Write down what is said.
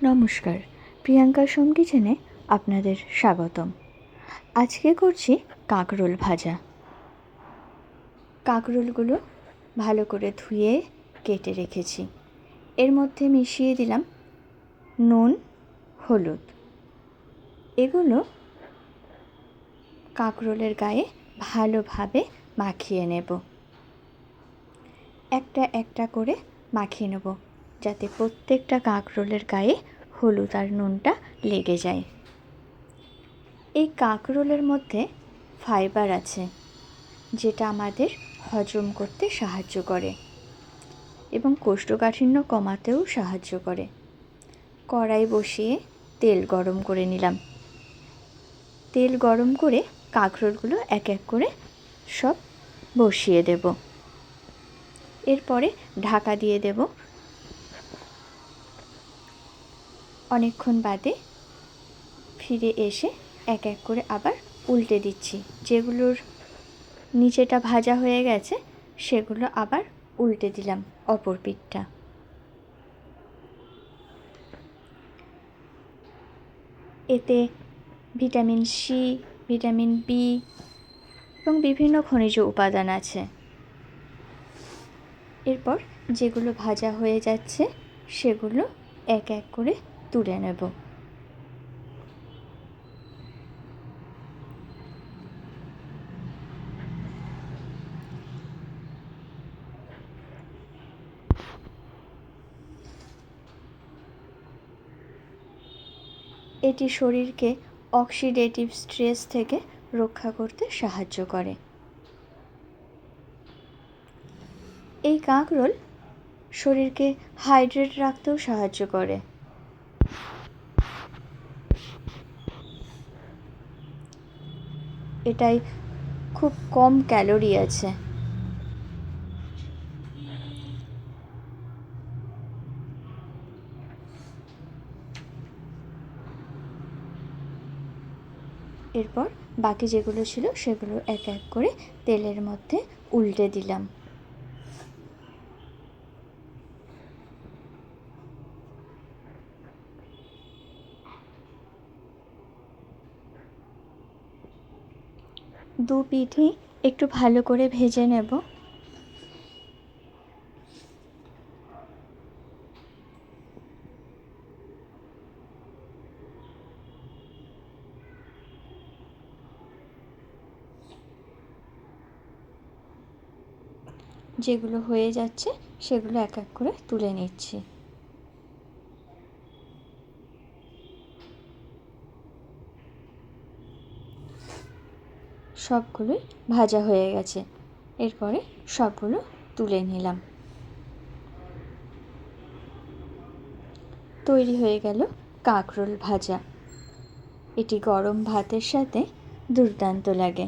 নমস্কার, প্রিয়াঙ্কা সোম কিচেনে আপনাদের স্বাগতম। আজকে করছি কাঁকরোল ভাজা। কাঁকরোলগুলো ভালো করে ধুয়ে কেটে রেখেছি। এর মধ্যে মিশিয়ে দিলাম নুন, হলুদ। এগুলো কাঁকরোলের গায়ে ভালোভাবে মাখিয়ে নেব। একটা একটা করে মাখিয়ে নেব, যাতে প্রত্যেকটা কাঁকরোলের গায়ে হলুদ আর নুনটা লেগে যায়। এই কাঁকরোলের মধ্যে ফাইবার আছে, যেটা আমাদের হজম করতে সাহায্য করে এবং কোষ্ঠকাঠিন্য কমাতেও সাহায্য করে। কড়াই বসিয়ে তেল গরম করে নিলাম। তেল গরম করে কাঁকরোলগুলো এক এক করে সব বসিয়ে দেব। এরপরে ঢাকা দিয়ে দেব। অনেকক্ষণ বাদে ফিরে এসে এক এক করে আবার উল্টে দিচ্ছি। যেগুলোর নিচেটা ভাজা হয়ে গেছে সেগুলো আবার উল্টে দিলাম অপর পিঠটা। এতে ভিটামিন সি, ভিটামিন বি এবং বিভিন্ন খনিজ উপাদান আছে। এরপর যেগুলো ভাজা হয়ে যাচ্ছে সেগুলো এক এক করে তুলে নেব। এটি শরীরকে অক্সিডেটিভ স্ট্রেস থেকে রক্ষা করতে সাহায্য করে। এই কাঁকরোল শরীরকে হাইড্রেট রাখতেও সাহায্য করে। এটাই খুব কম ক্যালোরি আছে। এরপর বাকি যেগুলো ছিল সেগুলো এক এক করে তেলের মধ্যে উল্টে দিলাম। দু পিঠই একটু ভালো করে ভেজে নেব। যেগুলো হয়ে যাচ্ছে সেগুলো এক এক করে তুলে নিচ্ছি। সবগুলোই ভাজা হয়ে গেছে। এরপরে সবগুলো তুলে নিলাম। তৈরি হয়ে গেল কাঁকরোল ভাজা। এটি গরম ভাতের সাথে দুর্দান্ত লাগে।